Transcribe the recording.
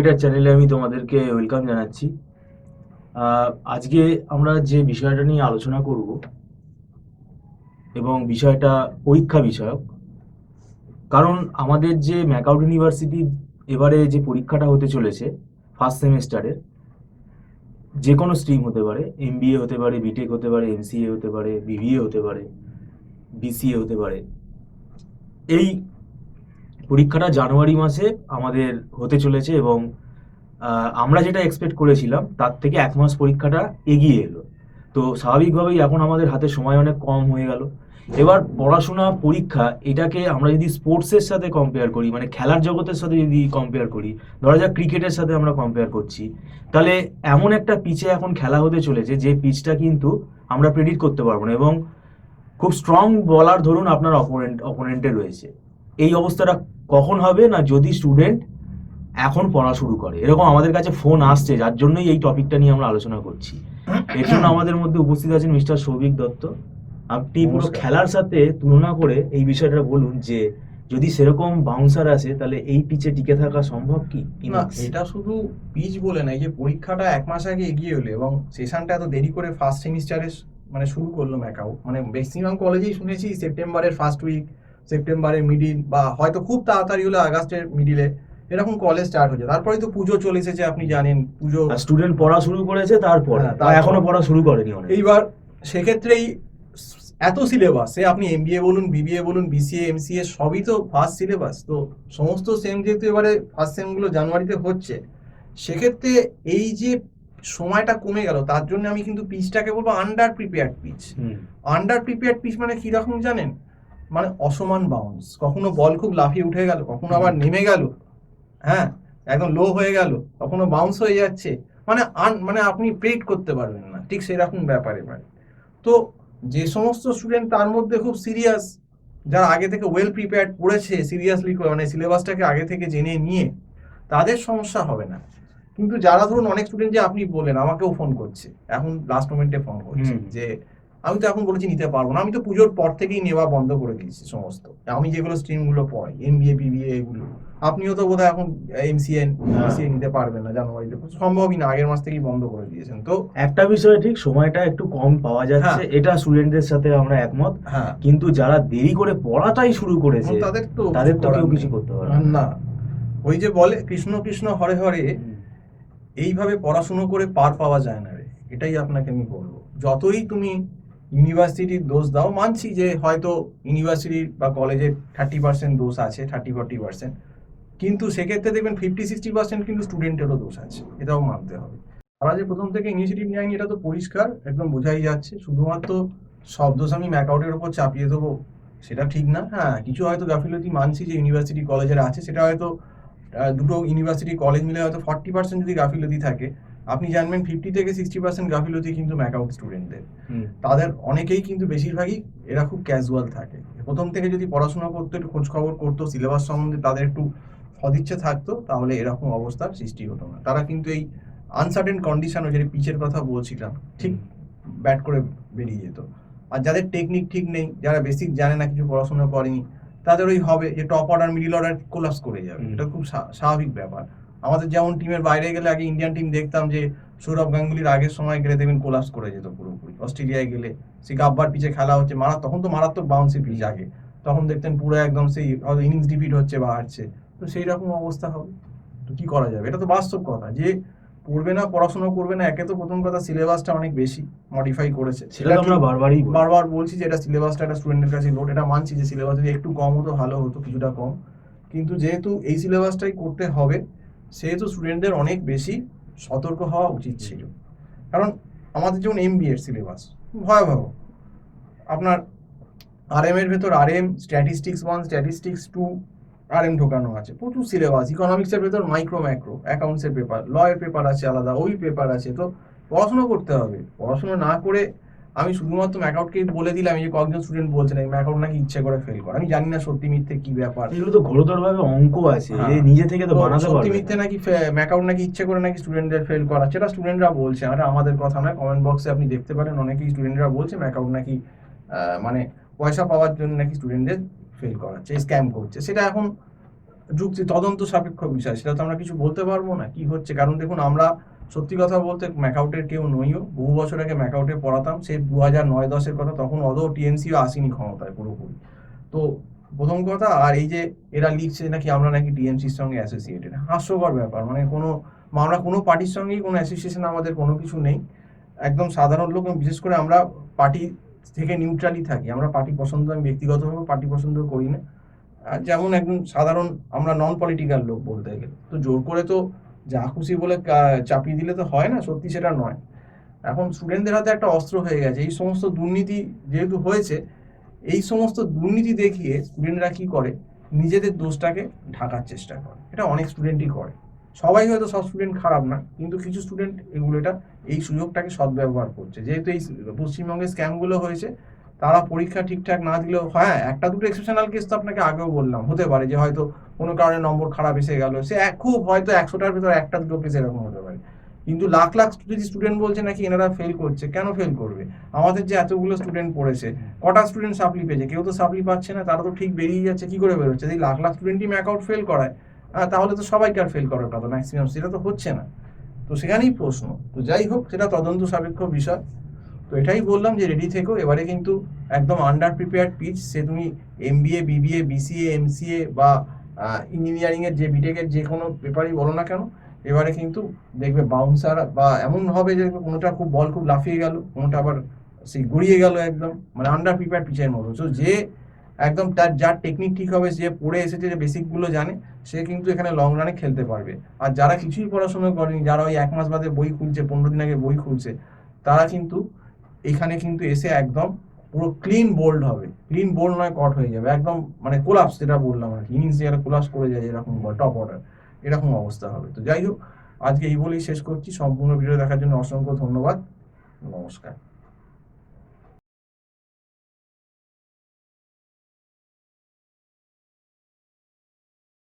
Navigator চ্যানেলে আমি তোমাদেরকে ওয়েলকাম জানাচ্ছি। আজকে আমরা যে বিষয়টা নিয়ে আলোচনা করব এবং বিষয়টা পরীক্ষা বিষয়ক, কারণ আমাদের যে ম্যাকআউট ইউনিভার্সিটি এবারে যে পরীক্ষাটা হতে চলেছে ফার্স্ট সেমেস্টারের, যে কোনো স্ট্রিম হতে পারে, এমবিএ হতে পারে, বিটেক হতে পারে, এমসিএ হতে পারে, বিবিএ হতে পারে, বিসিএ হতে পারে। এই পরীক্ষাটা জানুয়ারি মাসে আমাদের হতে চলেছে এবং আমরা যেটা এক্সপেক্ট করেছিলাম তার থেকে এক মাস পরীক্ষাটা এগিয়ে এলো। তো স্বাভাবিকভাবেই এখন আমাদের হাতে সময় অনেক কম হয়ে গেল। এবার পড়াশোনা পরীক্ষা এটাকে আমরা যদি স্পোর্টসের সাথে কম্পেয়ার করি, মানে খেলার জগতের সাথে যদি কম্পেয়ার করি, ধরা যাক ক্রিকেটের সাথে আমরা কম্পেয়ার করছি, তাহলে এমন একটা পিচে এখন খেলা হতে চলেছে যে পিচটা কিন্তু আমরা প্রেডিক্ট করতে পারবো না এবং খুব স্ট্রং বলার ধরুন আপনার অপোনেন্টে রয়েছে। এই অবস্থাটা কখন হবে না, যদি স্টুডেন্ট এখন পড়া শুরু করে। এরকম আমাদের কাছে ফোন আসছে, যার জন্যই এই টপিকটা নিয়ে আমরা আলোচনা করছি। এর জন্য আমাদের মধ্যে উপস্থিত আছেন মিস্টার সৌভিক দত্ত। আপনি পুরো খেলার সাথে তুলনা করে এই বিষয়টা বলুন যে যদি সেরকম বাউন্সার আসে তাহলে এই পিচে টিকে থাকা সম্ভব কি না। এটা শুধু পিচ বলে না, এই যে পরীক্ষাটা এক মাস আগে এগিয়ে এলো এবং সেশনটা এত দেরি করে ফার্স্ট সেমিস্টারে মানে শুরু করলো ম্যাকাও, মানে ম্যাক্সিমাম কলেজেই শুনেছি সেপ্টেম্বরের ফার্স্ট উইক, সেপ্টেম্বরের মিডিল বা হয়তো খুব তাড়াতাড়ি হলে আগস্টের মিডিলে এরকম কলেজ স্টার্ট হয়েছে। তারপরে তো পুজো চলে এসেছে, আপনি জানেন পুজো, স্টুডেন্ট পড়া শুরু করেছে তারপরে, এখনো পড়া শুরু করেনি অনেক। এইবার সেক্ষেত্রেই এত সিলেবাস, সে আপনি এমবিএ বলুন, বিবিএ বলুন, বিসিএ, এমসিএ সবই তো ফার্স্ট সিলেবাস। তো সমস্ত সেম যেহেতু এবারে ফার্স্ট সেমগুলো জানুয়ারিতে হচ্ছে, সেক্ষেত্রে এই যে সময়টা কমে গেল, তার জন্য আমি কিন্তু পিচটাকে বলবো under prepared pitch. Under prepared pitch মানে কিরকম জানেন? মানে অসমান বাউন্স, কখনো বল খুব লাফিয়ে উঠে গেল, কখনো আবার নেমে গেল, হ্যাঁ একদম লো হয়ে গেল, কখনো বাউন্স হয়ে যাচ্ছে, মানে মানে আপনি প্রেডিক্ট করতে পারবেন না, ঠিক সেরকম ব্যাপারে পারে। তো যে সমস্ত স্টুডেন্ট তার মধ্যে খুব সিরিয়াস, যারা আগে থেকে ওয়েল প্রিপেয়ার্ড পড়েছে সিরিয়াসলি, মানে সিলেবাসটাকে আগে থেকে জেনে নিয়ে, তাদের সমস্যা হবে না। কিন্তু যারা ধরুন অনেক স্টুডেন্ট, যে আপনি বললেন আমাকেও ফোন করছে, এখন লাস্ট মোমেন্টে ফোন করছে যে আমি তো এখন বলেছি নিতে পারবো না, আমি তো পুজোর পর থেকেই নেওয়া বন্ধ করে দিয়েছি সমস্ত, আমি যেগুলো স্ট্রিমগুলো পড়াই এমবিএ বিবিএ এগুলো। আপনিও তো বোধহয় এখন এমসিএ নিতে পারবেন না, জানুয়ারিতে সম্ভবই না, আগের মাস থেকেই বন্ধ করে দিয়েছেন। তো একটা বিষয় ঠিক, সময়টা একটু কম পাওয়া যাচ্ছে, এটা স্টুডেন্টদের সাথে আমরা একমত, কিন্তু যারা দেরি করে পড়াটাই শুরু করেছে তাদের তো কেউ কিছু করতে পারবে না। ওই যে বলে কৃষ্ণ কৃষ্ণ হরে হরে, এইভাবে পড়াশুনো করে পার পাওয়া যায় না রে, এটাই আপনাকে আমি বলবো। যতই তুমি ইউনিভার্সিটির দোষ দাও, মানছি যে হয়তো ইউনিভার্সিটির বা কলেজের 30% দোষ আছে, 30-40%, কিন্তু সেক্ষেত্রে দেখবেন 50-60% কিন্তু স্টুডেন্টেরও দোষ আছে, এটাও মানতে হবে। তারা যে প্রথম থেকে ইনিশিয়েটিভ নেয়নি এটা তো পরিষ্কার একদম বোঝাই যাচ্ছে। শুধুমাত্র সব দোষ আমি ম্যাকআউটের উপর চাপিয়ে দেবো সেটা ঠিক না। হ্যাঁ, কিছু হয়তো গাফিলতি মানছি যে ইউনিভার্সিটি কলেজের আছে, সেটা হয়তো দুটো ইউনিভার্সিটি কলেজ মিলে হয়তো 40% যদি গাফিলতি থাকে, আপনি জানবেন 50-60% গাফিলতি কিন্তু ম্যাকআউট স্টুডেন্টদের। তাদের অনেকেই কিন্তু, বেশিরভাগই এরা খুব ক্যাজুয়াল থাকে, প্রথম থেকে যদি পড়াশোনা করতো, একটু খোঁজ খবর করতো, সিলেবাস সম্বন্ধে তাদের একটু সদিচ্ছা থাকতো, তাহলে এরকম অবস্থার সৃষ্টি হতো না। তারা কিন্তু এই আনসার্টেন কন্ডিশন, যে পিচের কথা বলছিলাম, ঠিক ব্যাট করে বেরিয়ে যেত। আর যাদের টেকনিক ঠিক নেই, যারা বেসিক জানে না, কিছু পড়াশোনা করেনি, তাদের ওই হবে যে top order middle order collapse করে যাবে। এটা খুব স্বাভাবিক ব্যাপার। আমাদের যেমন টিমের বাইরে গেলে, আগে ইন্ডিয়ান টিম দেখতাম যে সৌরভ গাঙ্গুলির আগের সময় গেলে দেখবেন কোলাপস করে যেত পুরোপুরি। অস্ট্রেলিয়ায় গেলে সেই গাব্বার পিচে খেলা হচ্ছে, তখন তো মারাত্মক বাউন্সি পিচ আগে, তখন দেখতেন পুরো একদম সেই ইনিংস ডিফিট হচ্ছে বা হারছে। তো সেই রকম অবস্থা হবে, তো কি করা যাবে? এটা তো বাস্তব কথা। যে পড়বে না, পড়াশোনা করবে না, একে তো প্রথম কথা সিলেবাসটা অনেক বেশি মডিফাই করেছে, সেটা আমরা বারবার বলছি যে এটা সিলেবাসটা একটা স্টুডেন্টের কাছে লোড, এটা মানছি যে সিলেবাস যদি একটু কম হতো ভালো হতো, কিছুটা কম, কিন্তু যেহেতু এই সিলেবাসটাই করতে হবে, সেহেতু স্টুডেন্টদের অনেক বেশি সতর্ক হওয়া উচিত ছিল। কারণ আমাদের যেমন এমবিএ এর সিলেবাস ভয়াবহ, আপনার আরএম এর ভেতর আরএম, স্ট্যাটিস্টিক্স 1, স্ট্যাটিস্টিক্স 2, আরএম ঢোকানো আছে, প্রচুর সিলেবাস। ইকোনমিক্স এর ভেতর মাইক্রো ম্যাক্রো, অ্যাকাউন্টস এর পেপার, ল এর পেপার আছে আলাদা, ওই পেপার আছে। তো পড়াশোনা করতে হবে, পড়াশোনা না করে আমি শুধুমাত্র ম্যাকআউটকেই বলে দিলাম, এই যে কয়েকজন স্টুডেন্ট বলছেন এই ম্যাকআউট নাকি ইচ্ছে করে ফেল করে, আমি জানি না সত্যি মিথ্যে কি ব্যাপার, এগুলো তো ঘোরতর ভাবে অঙ্ক আছে, নিজে থেকে তো বানাতে পারবে সত্যি মিথ্যে নাকি ম্যাকআউট নাকি ইচ্ছে করে নাকি স্টুডেন্টদের ফেল করা, সেটা স্টুডেন্টরা বলছে, আর আমাদের কথা নয়। কমেন্ট বক্সে আপনি দেখতে পারেন অনেকেই স্টুডেন্টরা বলছে ম্যাকআউট নাকি মানে পয়সা পাওয়ার জন্য নাকি স্টুডেন্টদের ফেল করাচ্ছে, স্ক্যাম করছে। সেটা এখন যুক্তি তদন্ত সাপেক্ষ বিষয়, সেটা তো আমরা কিছু বলতে পারবো না কি হচ্ছে। কারণ দেখুন, আমরা সত্যি কথা বলতে ম্যাকআউটের কেউ নইও, বহু বছর আগে ম্যাকআউটে পড়াতাম, সে 2009-10-এর কথা, তখন অদৌ টিএমসিও আসেনি ক্ষমতায় পুরোপুরি। তো প্রথম কথা, আর এই যে এরা লিখছে নাকি আমরা নাকি টিএমসির সঙ্গে অ্যাসোসিয়েটেড, হাস্যকর ব্যাপার। মানে আমরা কোনো পার্টির সঙ্গেই কোনো অ্যাসোসিয়েশন আমাদের কোনো কিছু নেই। একদম সাধারণ লোক, এবং বিশেষ করে আমরা পার্টি থেকে নিউট্রালি থাকি। আমরা পার্টি পছন্দ, আমি ব্যক্তিগতভাবে পার্টি পছন্দ করি না। যেমন একদম সাধারণ আমরা নন পলিটিক্যাল লোক বলতে গেলে। তো জোর করে তো যা খুশি বলে চাপিয়ে দিলে তো হয় না, সত্যি সেটা নয়। এখন স্টুডেন্টদের হাতে একটা অস্ত্র হয়ে গেছে এই সমস্ত দুর্নীতি যেহেতু হয়েছে, এই সমস্ত দুর্নীতি দেখিয়ে স্টুডেন্টরা কি করে, নিজেদের দোষটাকে ঢাকার চেষ্টা করে। এটা অনেক স্টুডেন্টই করে, সবাই হয়তো, সব স্টুডেন্ট খারাপ না, কিন্তু কিছু স্টুডেন্ট এই সুযোগটাকে সদ্ব্যবহার করছে। যেহেতু এই পশ্চিমবঙ্গে স্ক্যামগুলো হয়েছে, তারা পরীক্ষা ঠিকঠাক না দিলেও, হ্যাঁ একটা দুটো এক্সেপশনাল কেস তো আপনাকে আগেও বললাম, হতে পারে যে হয়তো কোনো কারণে নম্বর খারাপ এসে গেল, সে খুব হয়তো 100টার ভিতরে একটা দুটো কেস এরকম হতে পারে। কিন্তু লাখ লাখ যদি স্টুডেন্ট বলছে নাকি এনারা ফেল করছে, কেন ফেল করবে? আমাদের যে এতগুলো স্টুডেন্ট পড়েছে, কটা স্টুডেন্ট সাপ্লি পেয়েছে? কেউ তো সাপ্লি পাচ্ছে না, তারা তো ঠিক বেরিয়ে যাচ্ছে। কি করে বেরোচ্ছে? যদি লাখ লাখ স্টুডেন্টই ম্যাকআউট ফেল করায়, তাহলে তো সবাইকে আর ফেল করার কথা ম্যাক্সিমাম, সেটা তো হচ্ছে না। তো সেখানেই প্রশ্ন। তো যাই হোক, সেটা তদন্ত সাপেক্ষ বিষয়। তো এটাই বললাম যে রেডি থেকো, এবারে কিন্তু একদম আন্ডার প্রিপেয়ার্ড পিচ। সে তুমি এমবিএ, বিবিএ, বিসিএ, এমসিএ বা ইঞ্জিনিয়ারিংয়ের যে বিটেকের যে কোনো পেপারই বলো না কেন, এবারে কিন্তু দেখবে বাউন্সার বা এমন হবে যে কোনোটা খুব বল খুব লাফিয়ে গেল, কোনোটা আবার সেই গড়িয়ে গেল, একদম মানে আন্ডার প্রিপেয়ার্ড পিচের মতো। তো যে একদম যার টেকনিক ঠিক হবে, যে পড়ে এসেছে, যে বেসিকগুলো জানে, সে কিন্তু এখানে লং রানে খেলতে পারবে। আর যারা কিছুই পড়াশোনা করেনি, যারা ওই 1 মাস বাদে বই খুলছে, 15 দিন আগে বই খুলছে, তারা কিন্তু এখানে কিন্তু এসে একদম পুরো ক্লিন বোল্ড হবে। ক্লিন বোল্ড নয়, কট হয়ে যাবে একদম, মানে কোলাপস, যেটা বললাম আর কি, ইনিংস যেটা কোলাপস করে যায় এরকম, টপ অর্ডার এরকম অবস্থা হবে। তো যাই হোক, আজকে এই বলেই শেষ করছি। সম্পূর্ণ ভিডিও দেখার জন্য অসংখ্য ধন্যবাদ। নমস্কার।